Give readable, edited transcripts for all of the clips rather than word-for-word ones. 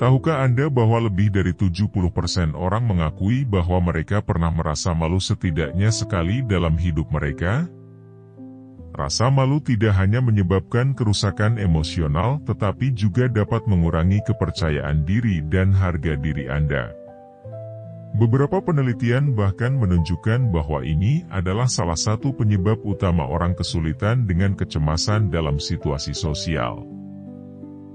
Tahukah Anda bahwa lebih dari 70% orang mengakui bahwa mereka pernah merasa malu setidaknya sekali dalam hidup mereka? Rasa malu tidak hanya menyebabkan kerusakan emosional, tetapi juga dapat mengurangi kepercayaan diri dan harga diri Anda. Beberapa penelitian bahkan menunjukkan bahwa ini adalah salah satu penyebab utama orang kesulitan dengan kecemasan dalam situasi sosial.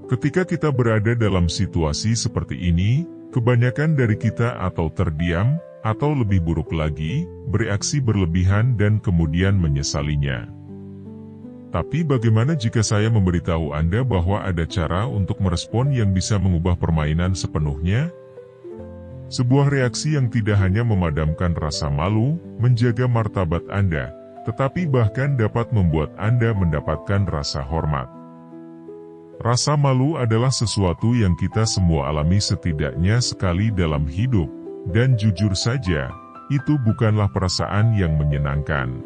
Ketika kita berada dalam situasi seperti ini, kebanyakan dari kita atau terdiam, atau lebih buruk lagi, bereaksi berlebihan dan kemudian menyesalinya. Tapi bagaimana jika saya memberitahu Anda bahwa ada cara untuk merespon yang bisa mengubah permainan sepenuhnya? Sebuah reaksi yang tidak hanya memadamkan rasa malu, menjaga martabat Anda, tetapi bahkan dapat membuat Anda mendapatkan rasa hormat. Rasa malu adalah sesuatu yang kita semua alami setidaknya sekali dalam hidup, dan jujur saja, itu bukanlah perasaan yang menyenangkan.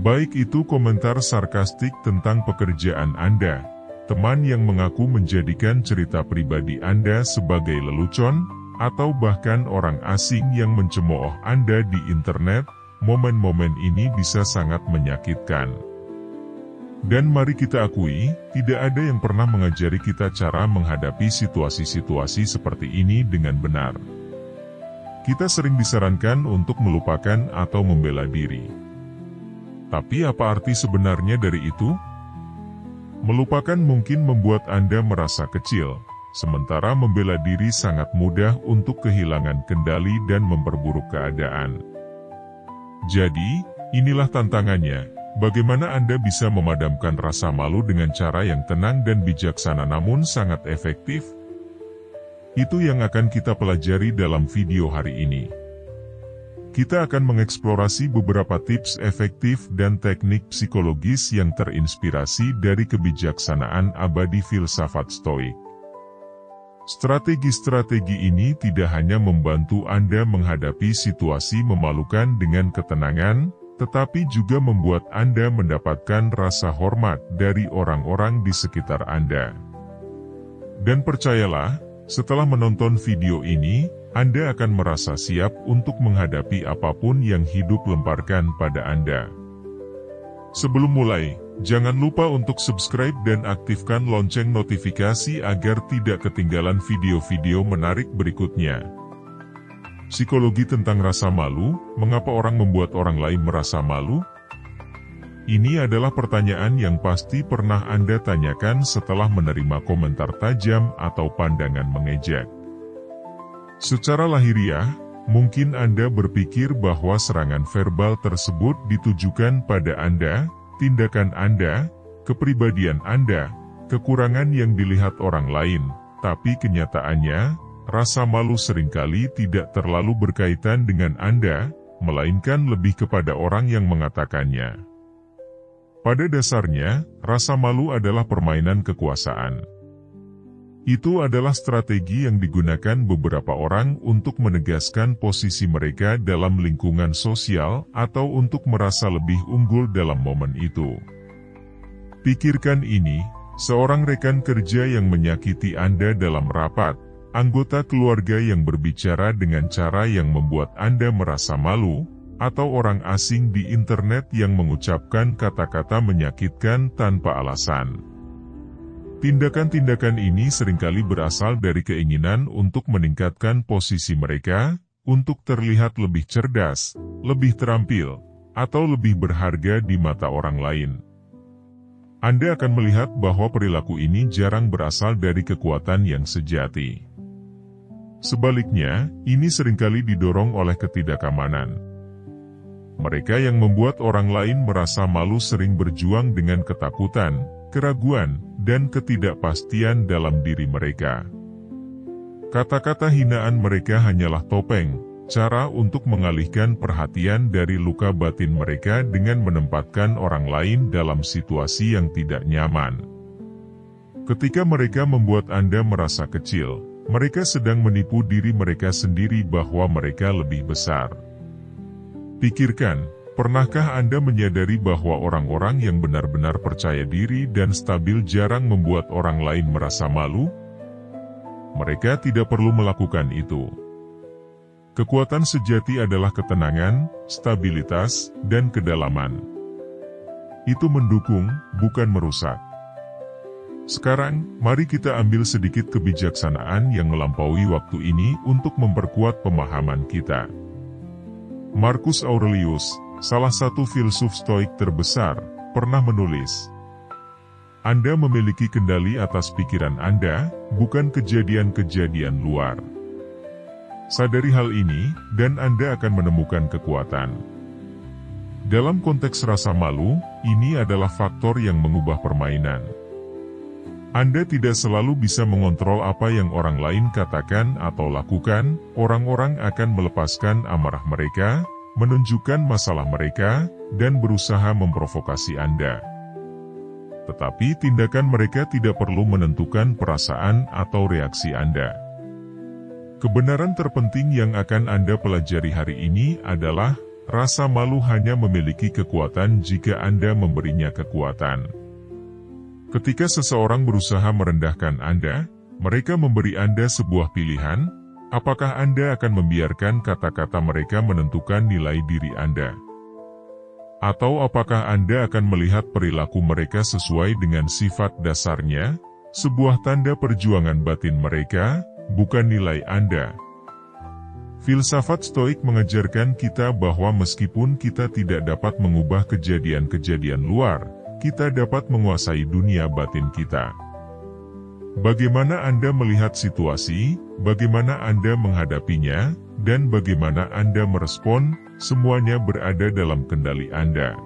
Baik itu komentar sarkastik tentang pekerjaan Anda, teman yang mengaku menjadikan cerita pribadi Anda sebagai lelucon, atau bahkan orang asing yang mencemooh Anda di internet, momen-momen ini bisa sangat menyakitkan. Dan mari kita akui, tidak ada yang pernah mengajari kita cara menghadapi situasi-situasi seperti ini dengan benar. Kita sering disarankan untuk melupakan atau membela diri. Tapi apa arti sebenarnya dari itu? Melupakan mungkin membuat Anda merasa kecil, sementara membela diri sangat mudah untuk kehilangan kendali dan memperburuk keadaan. Jadi, inilah tantangannya. Bagaimana Anda bisa memadamkan rasa malu dengan cara yang tenang dan bijaksana namun sangat efektif? Itu yang akan kita pelajari dalam video hari ini. Kita akan mengeksplorasi beberapa tips efektif dan teknik psikologis yang terinspirasi dari kebijaksanaan abadi filsafat Stoik. Strategi-strategi ini tidak hanya membantu Anda menghadapi situasi memalukan dengan ketenangan, tetapi juga membuat Anda mendapatkan rasa hormat dari orang-orang di sekitar Anda. Dan percayalah, setelah menonton video ini, Anda akan merasa siap untuk menghadapi apapun yang hidup lemparkan pada Anda. Sebelum mulai, jangan lupa untuk subscribe dan aktifkan lonceng notifikasi agar tidak ketinggalan video-video menarik berikutnya. Psikologi tentang rasa malu, mengapa orang membuat orang lain merasa malu? Ini adalah pertanyaan yang pasti pernah Anda tanyakan setelah menerima komentar tajam atau pandangan mengejek. Secara lahiriah, mungkin Anda berpikir bahwa serangan verbal tersebut ditujukan pada Anda, tindakan Anda, kepribadian Anda, kekurangan yang dilihat orang lain, tapi kenyataannya, rasa malu seringkali tidak terlalu berkaitan dengan Anda, melainkan lebih kepada orang yang mengatakannya. Pada dasarnya, rasa malu adalah permainan kekuasaan. Itu adalah strategi yang digunakan beberapa orang untuk menegaskan posisi mereka dalam lingkungan sosial atau untuk merasa lebih unggul dalam momen itu. Pikirkan ini, seorang rekan kerja yang menyakiti Anda dalam rapat, anggota keluarga yang berbicara dengan cara yang membuat Anda merasa malu, atau orang asing di internet yang mengucapkan kata-kata menyakitkan tanpa alasan. Tindakan-tindakan ini seringkali berasal dari keinginan untuk meningkatkan posisi mereka, untuk terlihat lebih cerdas, lebih terampil, atau lebih berharga di mata orang lain. Anda akan melihat bahwa perilaku ini jarang berasal dari kekuatan yang sejati. Sebaliknya, ini seringkali didorong oleh ketidakamanan. Mereka yang membuat orang lain merasa malu sering berjuang dengan ketakutan, keraguan, dan ketidakpastian dalam diri mereka. Kata-kata hinaan mereka hanyalah topeng, cara untuk mengalihkan perhatian dari luka batin mereka dengan menempatkan orang lain dalam situasi yang tidak nyaman. Ketika mereka membuat Anda merasa kecil, mereka sedang menipu diri mereka sendiri bahwa mereka lebih besar. Pikirkan, pernahkah Anda menyadari bahwa orang-orang yang benar-benar percaya diri dan stabil jarang membuat orang lain merasa malu? Mereka tidak perlu melakukan itu. Kekuatan sejati adalah ketenangan, stabilitas, dan kedalaman. Itu mendukung, bukan merusak. Sekarang, mari kita ambil sedikit kebijaksanaan yang melampaui waktu ini untuk memperkuat pemahaman kita. Marcus Aurelius, salah satu filsuf Stoik terbesar, pernah menulis, Anda memiliki kendali atas pikiran Anda, bukan kejadian-kejadian luar. Sadari hal ini, dan Anda akan menemukan kekuatan. Dalam konteks rasa malu, ini adalah faktor yang mengubah permainan. Anda tidak selalu bisa mengontrol apa yang orang lain katakan atau lakukan. Orang-orang akan melepaskan amarah mereka, menunjukkan masalah mereka, dan berusaha memprovokasi Anda. Tetapi tindakan mereka tidak perlu menentukan perasaan atau reaksi Anda. Kebenaran terpenting yang akan Anda pelajari hari ini adalah, rasa malu hanya memiliki kekuatan jika Anda memberinya kekuatan. Ketika seseorang berusaha merendahkan Anda, mereka memberi Anda sebuah pilihan, apakah Anda akan membiarkan kata-kata mereka menentukan nilai diri Anda? Atau apakah Anda akan melihat perilaku mereka sesuai dengan sifat dasarnya, sebuah tanda perjuangan batin mereka, bukan nilai Anda? Filsafat Stoik mengajarkan kita bahwa meskipun kita tidak dapat mengubah kejadian-kejadian luar, kita dapat menguasai dunia batin kita. Bagaimana Anda melihat situasi, bagaimana Anda menghadapinya, dan bagaimana Anda merespon, semuanya berada dalam kendali Anda.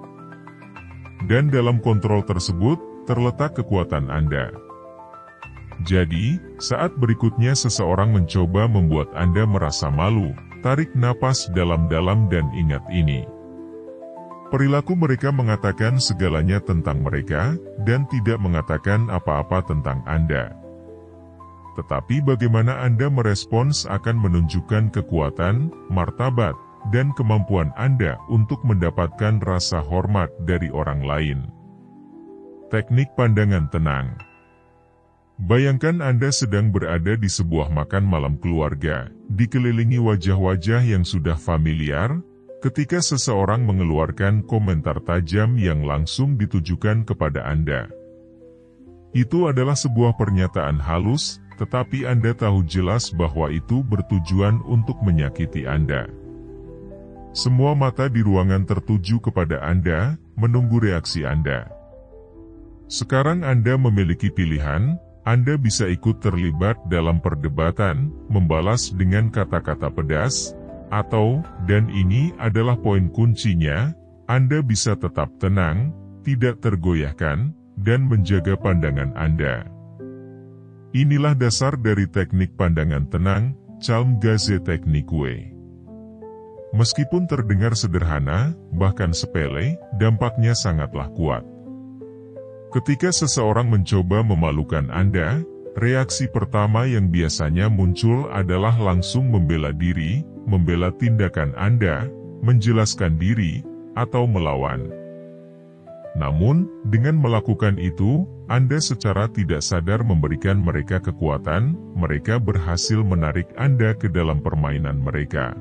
Dan dalam kontrol tersebut, terletak kekuatan Anda. Jadi, saat berikutnya seseorang mencoba membuat Anda merasa malu, tarik napas dalam-dalam dan ingat ini. Perilaku mereka mengatakan segalanya tentang mereka, dan tidak mengatakan apa-apa tentang Anda. Tetapi bagaimana Anda merespons akan menunjukkan kekuatan, martabat, dan kemampuan Anda untuk mendapatkan rasa hormat dari orang lain. Teknik pandangan tenang. Bayangkan Anda sedang berada di sebuah makan malam keluarga, dikelilingi wajah-wajah yang sudah familiar, ketika seseorang mengeluarkan komentar tajam yang langsung ditujukan kepada Anda. Itu adalah sebuah pernyataan halus, tetapi Anda tahu jelas bahwa itu bertujuan untuk menyakiti Anda. Semua mata di ruangan tertuju kepada Anda, menunggu reaksi Anda. Sekarang Anda memiliki pilihan, Anda bisa ikut terlibat dalam perdebatan, membalas dengan kata-kata pedas, atau, dan ini adalah poin kuncinya, Anda bisa tetap tenang, tidak tergoyahkan, dan menjaga pandangan Anda. Inilah dasar dari teknik pandangan tenang, Calm Gaze Technique. Meskipun terdengar sederhana, bahkan sepele, dampaknya sangatlah kuat. Ketika seseorang mencoba memalukan Anda, reaksi pertama yang biasanya muncul adalah langsung membela diri, membela tindakan Anda, menjelaskan diri, atau melawan. Namun, dengan melakukan itu, Anda secara tidak sadar memberikan mereka kekuatan, mereka berhasil menarik Anda ke dalam permainan mereka.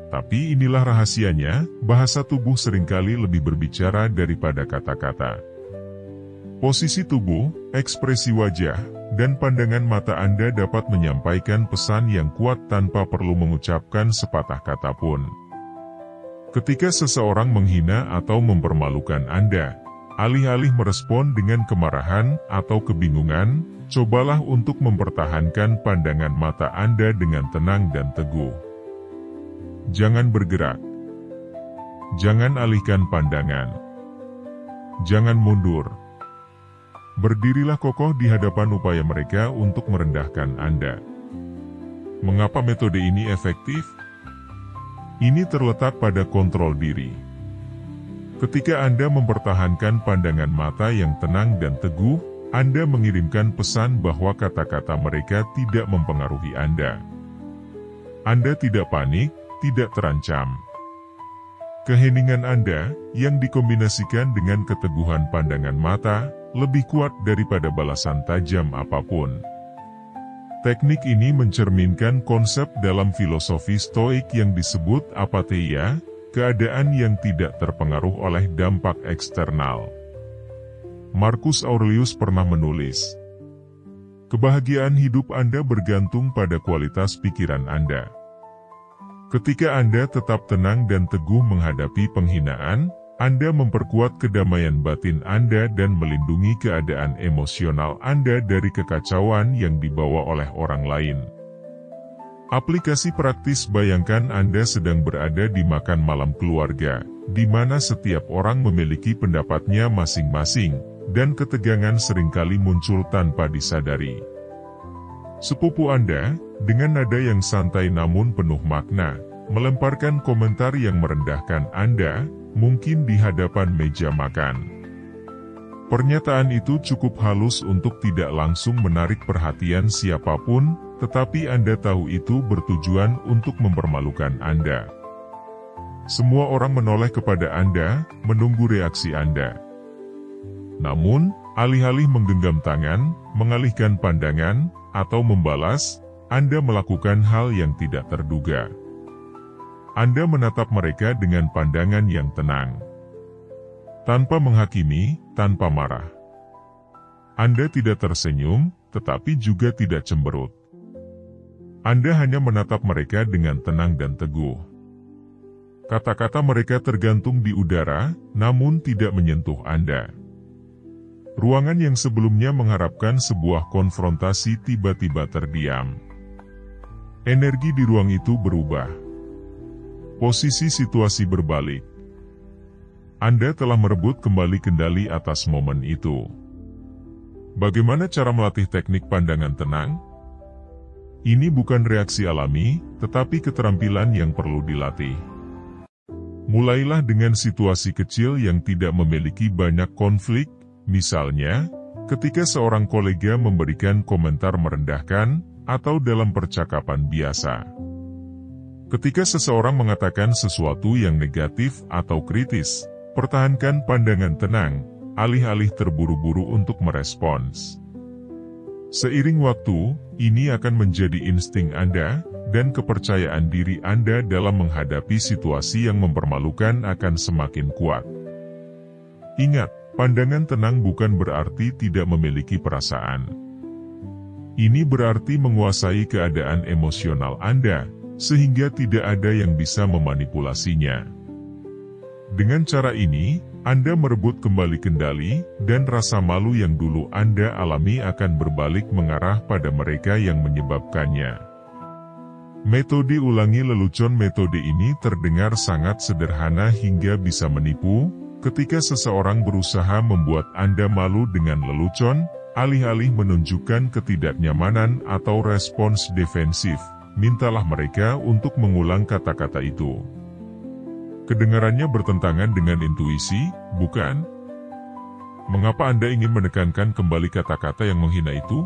Tapi inilah rahasianya, bahasa tubuh seringkali lebih berbicara daripada kata-kata. Posisi tubuh, ekspresi wajah, dan pandangan mata Anda dapat menyampaikan pesan yang kuat tanpa perlu mengucapkan sepatah kata pun. Ketika seseorang menghina atau mempermalukan Anda, alih-alih merespon dengan kemarahan atau kebingungan, cobalah untuk mempertahankan pandangan mata Anda dengan tenang dan teguh. Jangan bergerak. Jangan alihkan pandangan. Jangan mundur. Berdirilah kokoh di hadapan upaya mereka untuk merendahkan Anda. Mengapa metode ini efektif? Ini terletak pada kontrol diri. Ketika Anda mempertahankan pandangan mata yang tenang dan teguh, Anda mengirimkan pesan bahwa kata-kata mereka tidak mempengaruhi Anda. Anda tidak panik, tidak terancam. Keheningan Anda, yang dikombinasikan dengan keteguhan pandangan mata, lebih kuat daripada balasan tajam apapun. Teknik ini mencerminkan konsep dalam filosofi Stoik yang disebut apatheia, keadaan yang tidak terpengaruh oleh dampak eksternal. Marcus Aurelius pernah menulis, "Kebahagiaan hidup Anda bergantung pada kualitas pikiran Anda. Ketika Anda tetap tenang dan teguh menghadapi penghinaan, Anda memperkuat kedamaian batin Anda dan melindungi keadaan emosional Anda dari kekacauan yang dibawa oleh orang lain." Aplikasi praktis: bayangkan Anda sedang berada di makan malam keluarga, di mana setiap orang memiliki pendapatnya masing-masing, dan ketegangan seringkali muncul tanpa disadari. Sepupu Anda, dengan nada yang santai namun penuh makna, melemparkan komentar yang merendahkan Anda, mungkin di hadapan meja makan. Pernyataan itu cukup halus untuk tidak langsung menarik perhatian siapapun, tetapi Anda tahu itu bertujuan untuk mempermalukan Anda. Semua orang menoleh kepada Anda, menunggu reaksi Anda. Namun, alih-alih menggenggam tangan, mengalihkan pandangan, atau membalas, Anda melakukan hal yang tidak terduga. Anda menatap mereka dengan pandangan yang tenang. Tanpa menghakimi, tanpa marah. Anda tidak tersenyum, tetapi juga tidak cemberut. Anda hanya menatap mereka dengan tenang dan teguh. Kata-kata mereka tergantung di udara, namun tidak menyentuh Anda. Ruangan yang sebelumnya mengharapkan sebuah konfrontasi tiba-tiba terdiam. Energi di ruang itu berubah. Posisi situasi berbalik. Anda telah merebut kembali kendali atas momen itu. Bagaimana cara melatih teknik pandangan tenang? Ini bukan reaksi alami, tetapi keterampilan yang perlu dilatih. Mulailah dengan situasi kecil yang tidak memiliki banyak konflik, misalnya, ketika seorang kolega memberikan komentar merendahkan, atau dalam percakapan biasa. Ketika seseorang mengatakan sesuatu yang negatif atau kritis, pertahankan pandangan tenang, alih-alih terburu-buru untuk merespons. Seiring waktu, ini akan menjadi insting Anda, dan kepercayaan diri Anda dalam menghadapi situasi yang mempermalukan akan semakin kuat. Ingat, pandangan tenang bukan berarti tidak memiliki perasaan. Ini berarti menguasai keadaan emosional Anda, sehingga tidak ada yang bisa memanipulasinya. Dengan cara ini, Anda merebut kembali kendali, dan rasa malu yang dulu Anda alami akan berbalik mengarah pada mereka yang menyebabkannya. Metode ulangi lelucon. Metode ini terdengar sangat sederhana hingga bisa menipu. Ketika seseorang berusaha membuat Anda malu dengan lelucon, alih-alih menunjukkan ketidaknyamanan atau respons defensif, mintalah mereka untuk mengulang kata-kata itu. Kedengarannya bertentangan dengan intuisi, bukan? Mengapa Anda ingin menekankan kembali kata-kata yang menghina itu?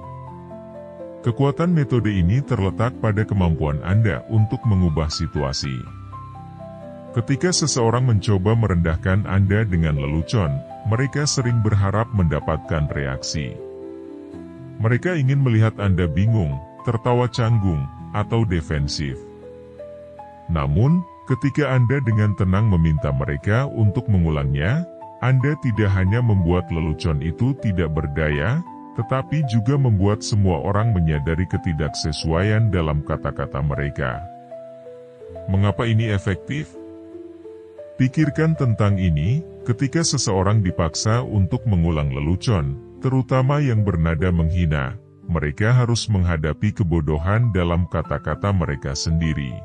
Kekuatan metode ini terletak pada kemampuan Anda untuk mengubah situasi. Ketika seseorang mencoba merendahkan Anda dengan lelucon, mereka sering berharap mendapatkan reaksi. Mereka ingin melihat Anda bingung, tertawa canggung, atau defensif. Namun, ketika Anda dengan tenang meminta mereka untuk mengulangnya, Anda tidak hanya membuat lelucon itu tidak berdaya, tetapi juga membuat semua orang menyadari ketidaksesuaian dalam kata-kata mereka. Mengapa ini efektif? Pikirkan tentang ini, ketika seseorang dipaksa untuk mengulang lelucon, terutama yang bernada menghina, mereka harus menghadapi kebodohan dalam kata-kata mereka sendiri.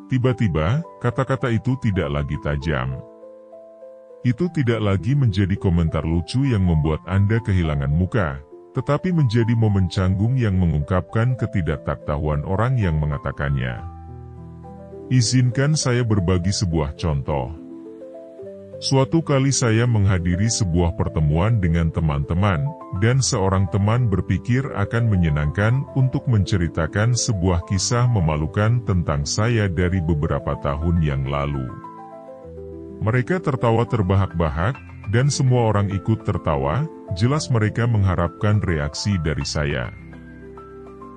Tiba-tiba, kata-kata itu tidak lagi tajam. Itu tidak lagi menjadi komentar lucu yang membuat Anda kehilangan muka, tetapi menjadi momen canggung yang mengungkapkan ketidaktahuan orang yang mengatakannya. Izinkan saya berbagi sebuah contoh. Suatu kali saya menghadiri sebuah pertemuan dengan teman-teman, dan seorang teman berpikir akan menyenangkan untuk menceritakan sebuah kisah memalukan tentang saya dari beberapa tahun yang lalu. Mereka tertawa terbahak-bahak, dan semua orang ikut tertawa, jelas mereka mengharapkan reaksi dari saya.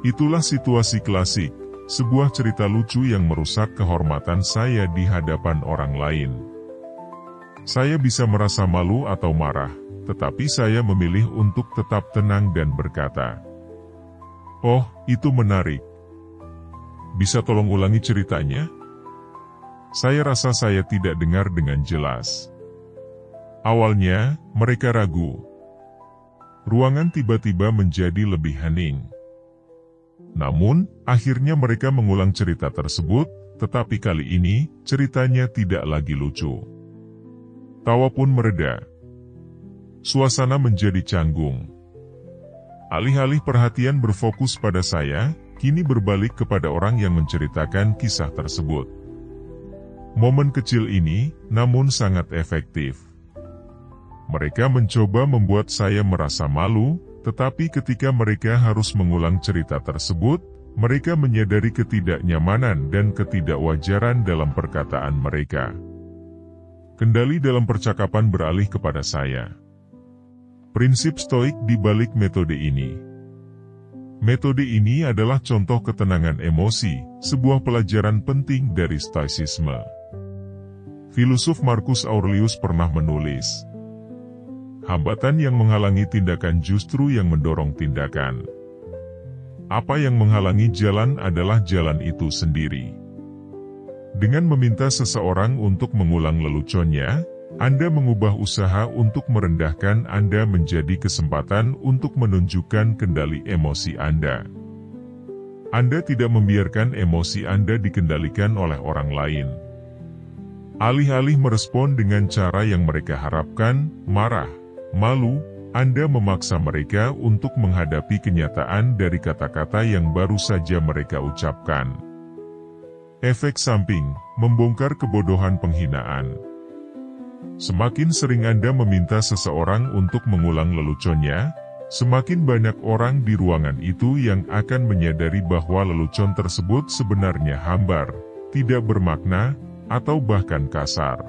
Itulah situasi klasik, sebuah cerita lucu yang merusak kehormatan saya di hadapan orang lain. Saya bisa merasa malu atau marah, tetapi saya memilih untuk tetap tenang dan berkata, "Oh, itu menarik. Bisa tolong ulangi ceritanya?" Saya rasa saya tidak dengar dengan jelas. Awalnya, mereka ragu. Ruangan tiba-tiba menjadi lebih hening. Namun, akhirnya mereka mengulang cerita tersebut, tetapi kali ini, ceritanya tidak lagi lucu. Tawa pun mereda. Suasana menjadi canggung. Alih-alih perhatian berfokus pada saya, kini berbalik kepada orang yang menceritakan kisah tersebut. Momen kecil ini, namun sangat efektif. Mereka mencoba membuat saya merasa malu, tetapi ketika mereka harus mengulang cerita tersebut, mereka menyadari ketidaknyamanan dan ketidakwajaran dalam perkataan mereka. Kendali dalam percakapan beralih kepada saya. Prinsip stoik di balik metode ini. Metode ini adalah contoh ketenangan emosi, sebuah pelajaran penting dari stoicisme. Filosof Marcus Aurelius pernah menulis, "Hambatan yang menghalangi tindakan justru yang mendorong tindakan. Apa yang menghalangi jalan adalah jalan itu sendiri." Dengan meminta seseorang untuk mengulang leluconnya, Anda mengubah usaha untuk merendahkan Anda menjadi kesempatan untuk menunjukkan kendali emosi Anda. Anda tidak membiarkan emosi Anda dikendalikan oleh orang lain. Alih-alih merespon dengan cara yang mereka harapkan, marah, malu, Anda memaksa mereka untuk menghadapi kenyataan dari kata-kata yang baru saja mereka ucapkan. Efek samping, membongkar kebodohan penghinaan. Semakin sering Anda meminta seseorang untuk mengulang leluconnya, semakin banyak orang di ruangan itu yang akan menyadari bahwa lelucon tersebut sebenarnya hambar, tidak bermakna, atau bahkan kasar.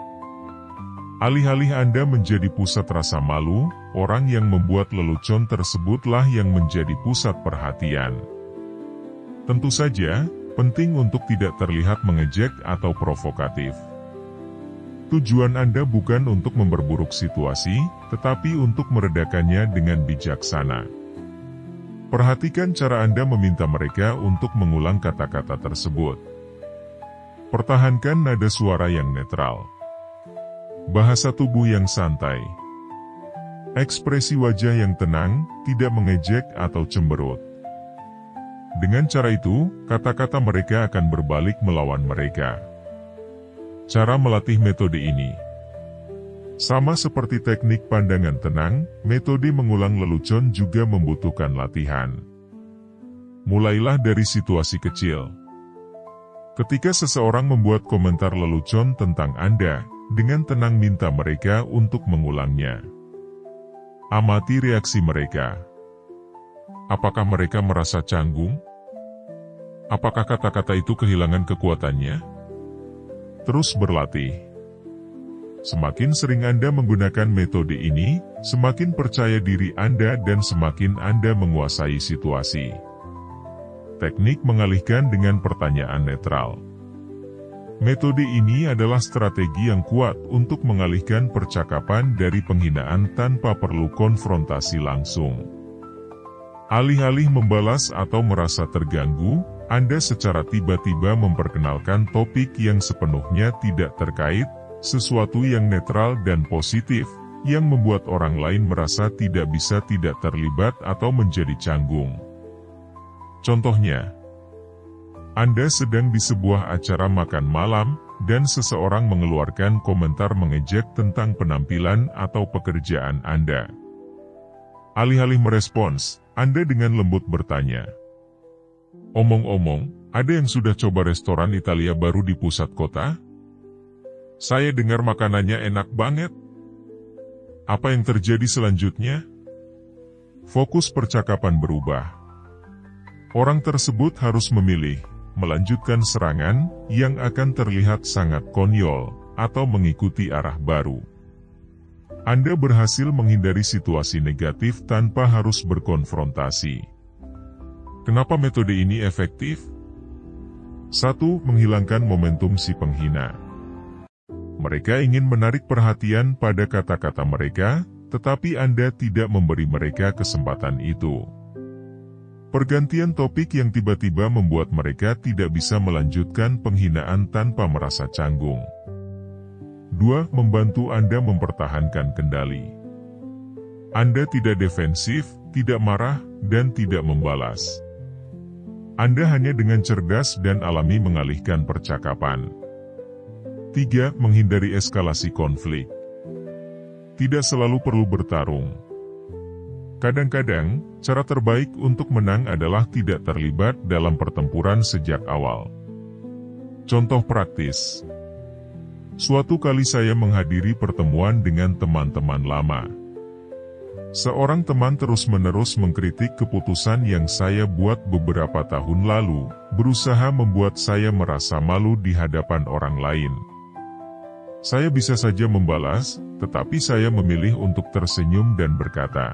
Alih-alih Anda menjadi pusat rasa malu, orang yang membuat lelucon tersebutlah yang menjadi pusat perhatian. Tentu saja, penting untuk tidak terlihat mengejek atau provokatif. Tujuan Anda bukan untuk memperburuk situasi, tetapi untuk meredakannya dengan bijaksana. Perhatikan cara Anda meminta mereka untuk mengulang kata-kata tersebut. Pertahankan nada suara yang netral. Bahasa tubuh yang santai. Ekspresi wajah yang tenang, tidak mengejek atau cemberut. Dengan cara itu, kata-kata mereka akan berbalik melawan mereka. Cara melatih metode ini. Sama seperti teknik pandangan tenang, metode mengulang lelucon juga membutuhkan latihan. Mulailah dari situasi kecil. Ketika seseorang membuat komentar lelucon tentang Anda, dengan tenang minta mereka untuk mengulangnya. Amati reaksi mereka. Apakah mereka merasa canggung? Apakah kata-kata itu kehilangan kekuatannya? Terus berlatih. Semakin sering Anda menggunakan metode ini, semakin percaya diri Anda dan semakin Anda menguasai situasi. Teknik mengalihkan dengan pertanyaan netral. Metode ini adalah strategi yang kuat untuk mengalihkan percakapan dari penghinaan tanpa perlu konfrontasi langsung. Alih-alih membalas atau merasa terganggu, Anda secara tiba-tiba memperkenalkan topik yang sepenuhnya tidak terkait, sesuatu yang netral dan positif, yang membuat orang lain merasa tidak bisa tidak terlibat atau menjadi canggung. Contohnya, Anda sedang di sebuah acara makan malam, dan seseorang mengeluarkan komentar mengejek tentang penampilan atau pekerjaan Anda. Alih-alih merespons, Anda dengan lembut bertanya, "Omong-omong, ada yang sudah coba restoran Italia baru di pusat kota? Saya dengar makanannya enak banget. Apa yang terjadi selanjutnya?" Fokus percakapan berubah. Orang tersebut harus memilih, melanjutkan serangan, yang akan terlihat sangat konyol, atau mengikuti arah baru. Anda berhasil menghindari situasi negatif tanpa harus berkonfrontasi. Kenapa metode ini efektif? 1. Menghilangkan momentum si penghina. Mereka ingin menarik perhatian pada kata-kata mereka, tetapi Anda tidak memberi mereka kesempatan itu. Pergantian topik yang tiba-tiba membuat mereka tidak bisa melanjutkan penghinaan tanpa merasa canggung. 2. Membantu Anda mempertahankan kendali. Anda tidak defensif, tidak marah, dan tidak membalas. Anda hanya dengan cerdas dan alami mengalihkan percakapan. 3. Menghindari eskalasi konflik. Tidak selalu perlu bertarung. Kadang-kadang, cara terbaik untuk menang adalah tidak terlibat dalam pertempuran sejak awal. Contoh praktis. Suatu kali saya menghadiri pertemuan dengan teman-teman lama. Seorang teman terus-menerus mengkritik keputusan yang saya buat beberapa tahun lalu, berusaha membuat saya merasa malu di hadapan orang lain. Saya bisa saja membalas, tetapi saya memilih untuk tersenyum dan berkata,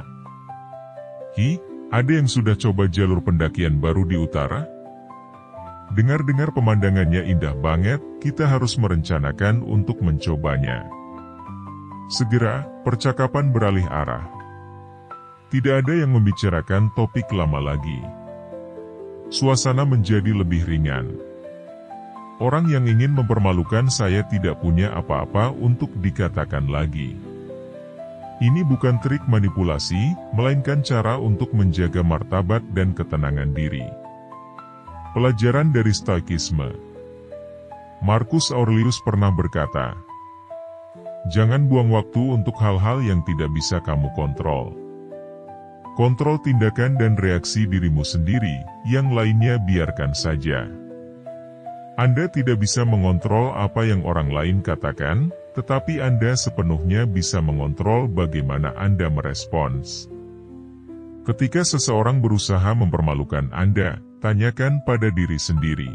"Hi, ada yang sudah coba jalur pendakian baru di utara? Dengar-dengar pemandangannya indah banget, kita harus merencanakan untuk mencobanya." Segera, percakapan beralih arah. Tidak ada yang membicarakan topik lama lagi. Suasana menjadi lebih ringan. Orang yang ingin mempermalukan saya tidak punya apa-apa untuk dikatakan lagi. Ini bukan trik manipulasi, melainkan cara untuk menjaga martabat dan ketenangan diri. Pelajaran dari Stoikisme. Marcus Aurelius pernah berkata, "Jangan buang waktu untuk hal-hal yang tidak bisa kamu kontrol. Kontrol tindakan dan reaksi dirimu sendiri, yang lainnya biarkan saja." Anda tidak bisa mengontrol apa yang orang lain katakan, tetapi Anda sepenuhnya bisa mengontrol bagaimana Anda merespons. Ketika seseorang berusaha mempermalukan Anda, tanyakan pada diri sendiri,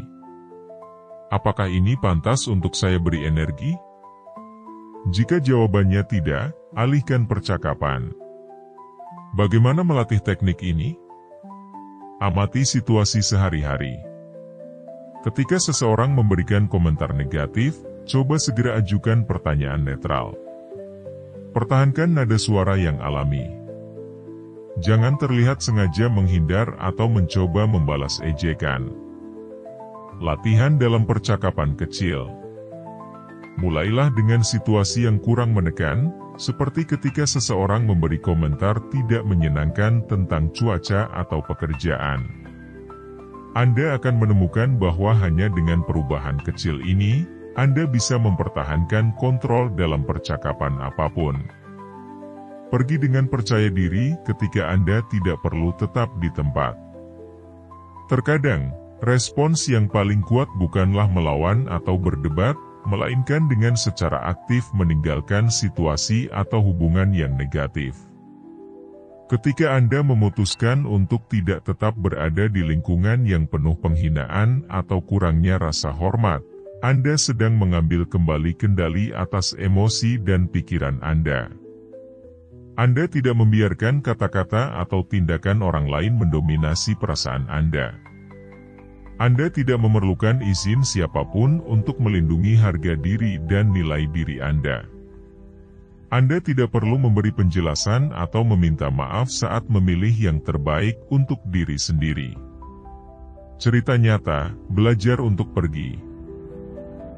apakah ini pantas untuk saya beri energi? Jika jawabannya tidak, alihkan percakapan. Bagaimana melatih teknik ini? Amati situasi sehari-hari. Ketika seseorang memberikan komentar negatif, coba segera ajukan pertanyaan netral. Pertahankan nada suara yang alami. Jangan terlihat sengaja menghindar atau mencoba membalas ejekan. Latihan dalam percakapan kecil. Mulailah dengan situasi yang kurang menekan, seperti ketika seseorang memberi komentar tidak menyenangkan tentang cuaca atau pekerjaan. Anda akan menemukan bahwa hanya dengan perubahan kecil ini, Anda bisa mempertahankan kontrol dalam percakapan apapun. Pergi dengan percaya diri ketika Anda tidak perlu tetap di tempat. Terkadang, respons yang paling kuat bukanlah melawan atau berdebat, melainkan dengan secara aktif meninggalkan situasi atau hubungan yang negatif. Ketika Anda memutuskan untuk tidak tetap berada di lingkungan yang penuh penghinaan atau kurangnya rasa hormat, Anda sedang mengambil kembali kendali atas emosi dan pikiran Anda. Anda tidak membiarkan kata-kata atau tindakan orang lain mendominasi perasaan Anda. Anda tidak memerlukan izin siapapun untuk melindungi harga diri dan nilai diri Anda. Anda tidak perlu memberi penjelasan atau meminta maaf saat memilih yang terbaik untuk diri sendiri. Cerita nyata, belajar untuk pergi.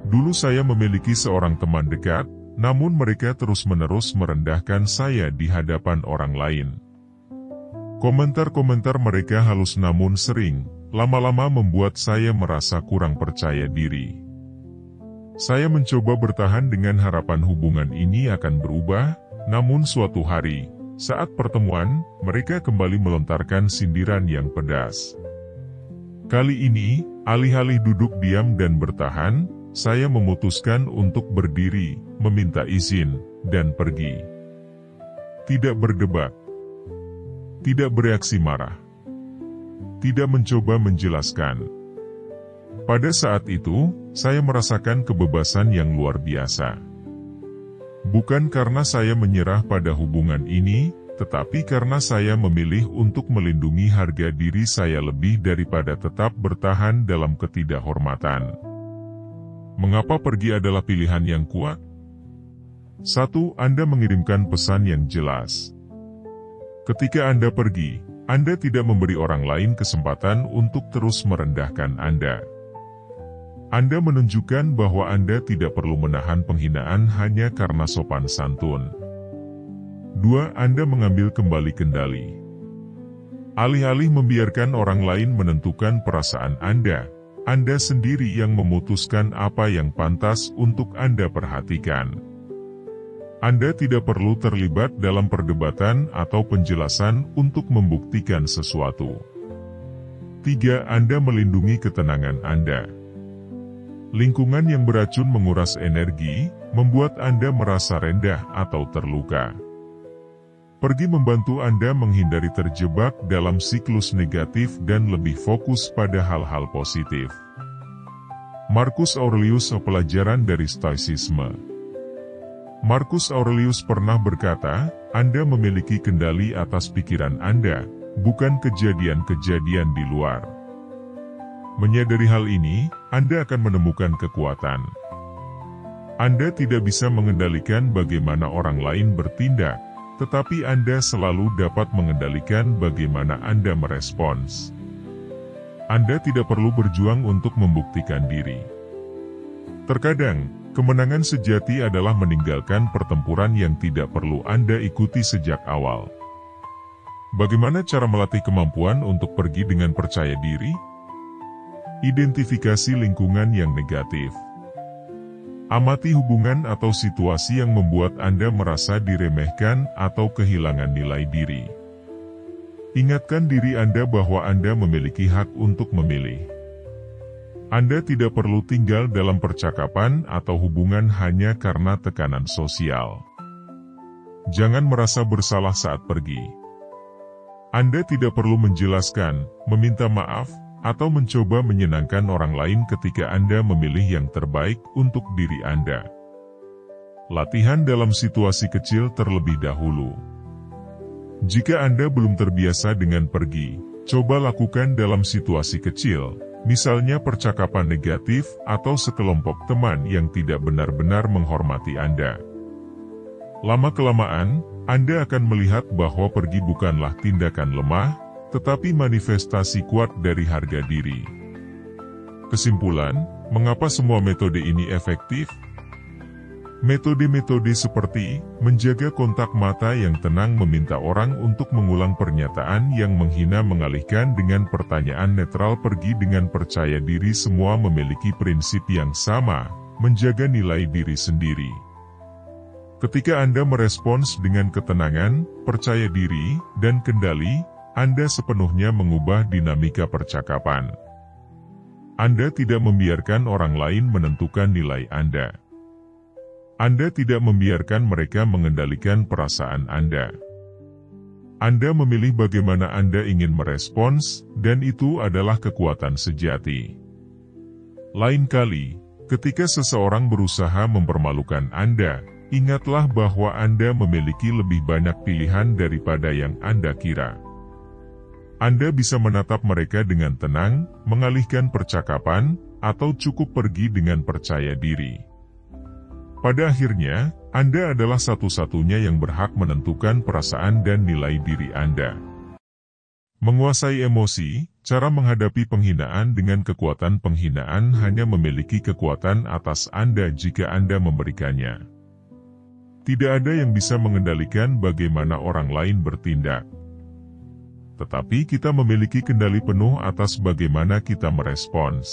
Dulu saya memiliki seorang teman dekat, namun mereka terus-menerus merendahkan saya di hadapan orang lain. Komentar-komentar mereka halus namun sering, lama-lama membuat saya merasa kurang percaya diri. Saya mencoba bertahan dengan harapan hubungan ini akan berubah, namun suatu hari, saat pertemuan, mereka kembali melontarkan sindiran yang pedas. Kali ini, alih-alih duduk diam dan bertahan, saya memutuskan untuk berdiri, meminta izin, dan pergi. Tidak berdebat. Tidak bereaksi marah. Tidak mencoba menjelaskan. Pada saat itu, saya merasakan kebebasan yang luar biasa. Bukan karena saya menyerah pada hubungan ini, tetapi karena saya memilih untuk melindungi harga diri saya lebih daripada tetap bertahan dalam ketidakhormatan. Mengapa pergi adalah pilihan yang kuat? 1. Anda mengirimkan pesan yang jelas. Ketika Anda pergi, Anda tidak memberi orang lain kesempatan untuk terus merendahkan Anda. Anda menunjukkan bahwa Anda tidak perlu menahan penghinaan hanya karena sopan santun. 2. Anda mengambil kembali kendali. Alih-alih membiarkan orang lain menentukan perasaan Anda sendiri yang memutuskan apa yang pantas untuk Anda perhatikan. Anda tidak perlu terlibat dalam perdebatan atau penjelasan untuk membuktikan sesuatu. 3. Anda melindungi ketenangan Anda. Lingkungan yang beracun menguras energi, membuat Anda merasa rendah atau terluka. Pergi membantu Anda menghindari terjebak dalam siklus negatif dan lebih fokus pada hal-hal positif. Marcus Aurelius, pelajaran dari Stoicisme. Marcus Aurelius pernah berkata, Anda memiliki kendali atas pikiran Anda, bukan kejadian-kejadian di luar. Menyadari hal ini, Anda akan menemukan kekuatan. Anda tidak bisa mengendalikan bagaimana orang lain bertindak, tetapi Anda selalu dapat mengendalikan bagaimana Anda merespons. Anda tidak perlu berjuang untuk membuktikan diri. Terkadang, kemenangan sejati adalah meninggalkan pertempuran yang tidak perlu Anda ikuti sejak awal. Bagaimana cara melatih kemampuan untuk pergi dengan percaya diri? Identifikasi lingkungan yang negatif. Amati hubungan atau situasi yang membuat Anda merasa diremehkan atau kehilangan nilai diri. Ingatkan diri Anda bahwa Anda memiliki hak untuk memilih. Anda tidak perlu tinggal dalam percakapan atau hubungan hanya karena tekanan sosial. Jangan merasa bersalah saat pergi. Anda tidak perlu menjelaskan, meminta maaf, atau mencoba menyenangkan orang lain ketika Anda memilih yang terbaik untuk diri Anda. Latihan dalam situasi kecil terlebih dahulu. Jika Anda belum terbiasa dengan pergi, coba lakukan dalam situasi kecil, misalnya percakapan negatif atau sekelompok teman yang tidak benar-benar menghormati Anda. Lama-kelamaan, Anda akan melihat bahwa pergi bukanlah tindakan lemah, tetapi manifestasi kuat dari harga diri. Kesimpulan, mengapa semua metode ini efektif? Metode-metode seperti menjaga kontak mata yang tenang, meminta orang untuk mengulang pernyataan yang menghina, mengalihkan dengan pertanyaan netral, pergi dengan percaya diri, semua memiliki prinsip yang sama, menjaga nilai diri sendiri. Ketika Anda merespons dengan ketenangan, percaya diri, dan kendali, Anda sepenuhnya mengubah dinamika percakapan. Anda tidak membiarkan orang lain menentukan nilai Anda. Anda tidak membiarkan mereka mengendalikan perasaan Anda. Anda memilih bagaimana Anda ingin merespons, dan itu adalah kekuatan sejati. Lain kali, ketika seseorang berusaha mempermalukan Anda, ingatlah bahwa Anda memiliki lebih banyak pilihan daripada yang Anda kira. Anda bisa menatap mereka dengan tenang, mengalihkan percakapan, atau cukup pergi dengan percaya diri. Pada akhirnya, Anda adalah satu-satunya yang berhak menentukan perasaan dan nilai diri Anda. Menguasai emosi, cara menghadapi penghinaan dengan kekuatan. Penghinaan hanya memiliki kekuatan atas Anda jika Anda memberikannya. Tidak ada yang bisa mengendalikan bagaimana orang lain bertindak. Tetapi kita memiliki kendali penuh atas bagaimana kita merespons.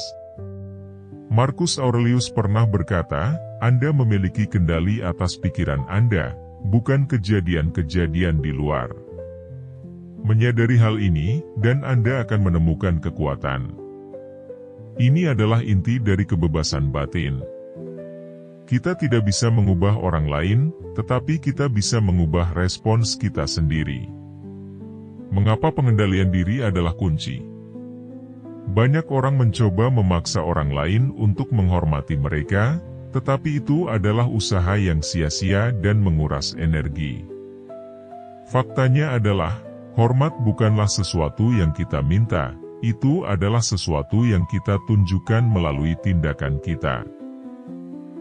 Marcus Aurelius pernah berkata, Anda memiliki kendali atas pikiran Anda, bukan kejadian-kejadian di luar. Menyadari hal ini, dan Anda akan menemukan kekuatan. Ini adalah inti dari kebebasan batin. Kita tidak bisa mengubah orang lain, tetapi kita bisa mengubah respons kita sendiri. Mengapa pengendalian diri adalah kunci? Banyak orang mencoba memaksa orang lain untuk menghormati mereka, tetapi itu adalah usaha yang sia-sia dan menguras energi. Faktanya adalah, hormat bukanlah sesuatu yang kita minta, itu adalah sesuatu yang kita tunjukkan melalui tindakan kita.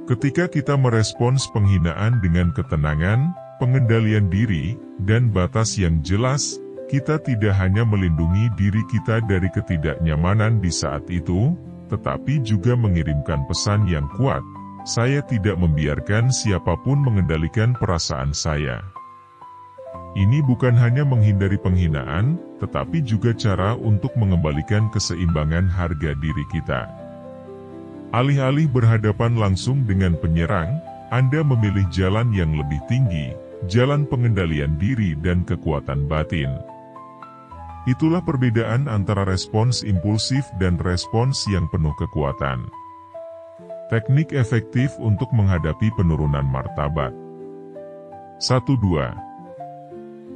Ketika kita merespons penghinaan dengan ketenangan, pengendalian diri, dan batas yang jelas, kita tidak hanya melindungi diri kita dari ketidaknyamanan di saat itu, tetapi juga mengirimkan pesan yang kuat, saya tidak membiarkan siapapun mengendalikan perasaan saya. Ini bukan hanya menghindari penghinaan, tetapi juga cara untuk mengembalikan keseimbangan harga diri kita. Alih-alih berhadapan langsung dengan penyerang, Anda memilih jalan yang lebih tinggi, jalan pengendalian diri dan kekuatan batin. Itulah perbedaan antara respons impulsif dan respons yang penuh kekuatan. Teknik efektif untuk menghadapi penurunan martabat. 1-2.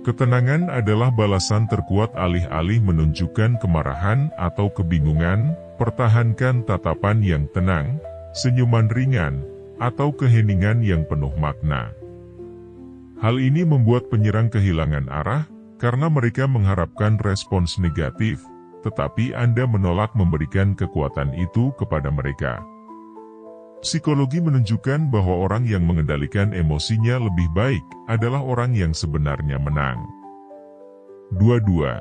Ketenangan adalah balasan terkuat alih-alih menunjukkan kemarahan atau kebingungan, pertahankan tatapan yang tenang, senyuman ringan, atau keheningan yang penuh makna. Hal ini membuat penyerang kehilangan arah, karena mereka mengharapkan respons negatif, tetapi Anda menolak memberikan kekuatan itu kepada mereka. Psikologi menunjukkan bahwa orang yang mengendalikan emosinya lebih baik adalah orang yang sebenarnya menang. 2-2.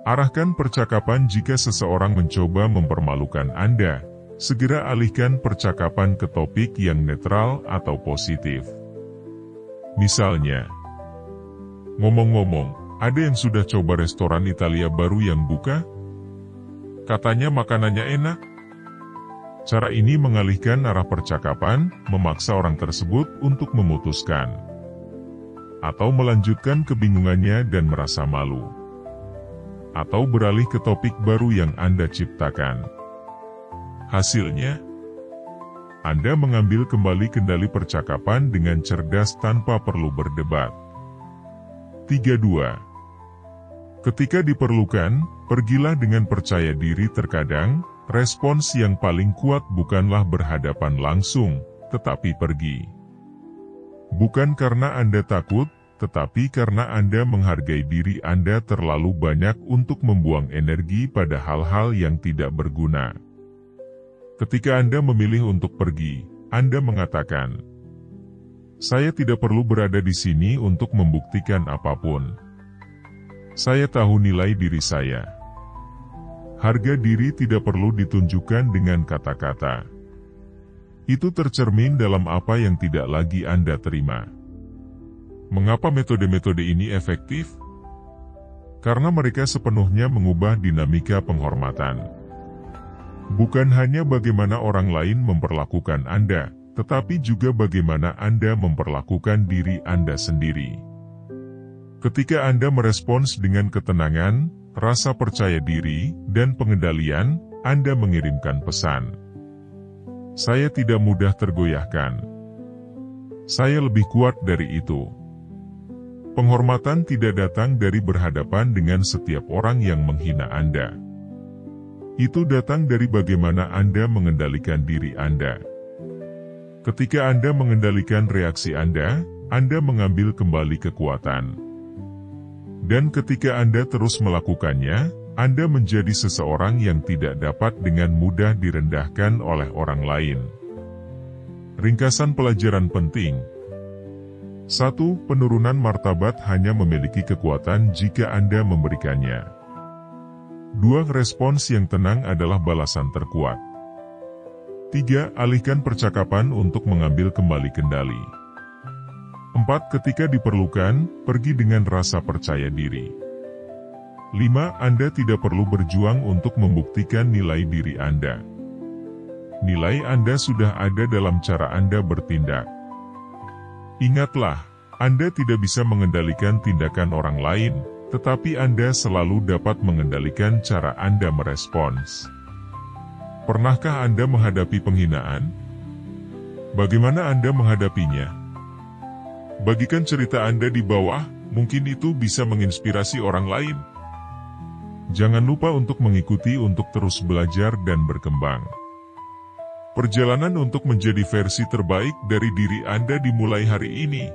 Arahkan percakapan jika seseorang mencoba mempermalukan Anda. Segera alihkan percakapan ke topik yang netral atau positif. Misalnya, ngomong-ngomong, ada yang sudah coba restoran Italia baru yang buka? Katanya makanannya enak. Cara ini mengalihkan arah percakapan, memaksa orang tersebut untuk memutuskan atau melanjutkan kebingungannya dan merasa malu, atau beralih ke topik baru yang Anda ciptakan. Hasilnya, Anda mengambil kembali kendali percakapan dengan cerdas tanpa perlu berdebat. 3-2. Ketika diperlukan, pergilah dengan percaya diri. Terkadang, respons yang paling kuat bukanlah berhadapan langsung, tetapi pergi. Bukan karena Anda takut, tetapi karena Anda menghargai diri Anda terlalu banyak untuk membuang energi pada hal-hal yang tidak berguna. Ketika Anda memilih untuk pergi, Anda mengatakan, "Saya tidak perlu berada di sini untuk membuktikan apapun. Saya tahu nilai diri saya." Harga diri tidak perlu ditunjukkan dengan kata-kata. Itu tercermin dalam apa yang tidak lagi Anda terima. Mengapa metode-metode ini efektif? Karena mereka sepenuhnya mengubah dinamika penghormatan. Bukan hanya bagaimana orang lain memperlakukan Anda, tetapi juga bagaimana Anda memperlakukan diri Anda sendiri. Ketika Anda merespons dengan ketenangan, rasa percaya diri, dan pengendalian, Anda mengirimkan pesan. Saya tidak mudah tergoyahkan. Saya lebih kuat dari itu. Penghormatan tidak datang dari berhadapan dengan setiap orang yang menghina Anda. Itu datang dari bagaimana Anda mengendalikan diri Anda. Ketika Anda mengendalikan reaksi Anda mengambil kembali kekuatan. Dan ketika Anda terus melakukannya, Anda menjadi seseorang yang tidak dapat dengan mudah direndahkan oleh orang lain. Ringkasan pelajaran penting. 1. Penurunan martabat hanya memiliki kekuatan jika Anda memberikannya. 2. Respons yang tenang adalah balasan terkuat. 3. Alihkan percakapan untuk mengambil kembali kendali. 4. Ketika diperlukan, pergi dengan rasa percaya diri. 5. Anda tidak perlu berjuang untuk membuktikan nilai diri Anda. Nilai Anda sudah ada dalam cara Anda bertindak. Ingatlah, Anda tidak bisa mengendalikan tindakan orang lain, tetapi Anda selalu dapat mengendalikan cara Anda merespons. Pernahkah Anda menghadapi penghinaan? Bagaimana Anda menghadapinya? Bagikan cerita Anda di bawah, mungkin itu bisa menginspirasi orang lain. Jangan lupa untuk mengikuti untuk terus belajar dan berkembang. Perjalanan untuk menjadi versi terbaik dari diri Anda dimulai hari ini.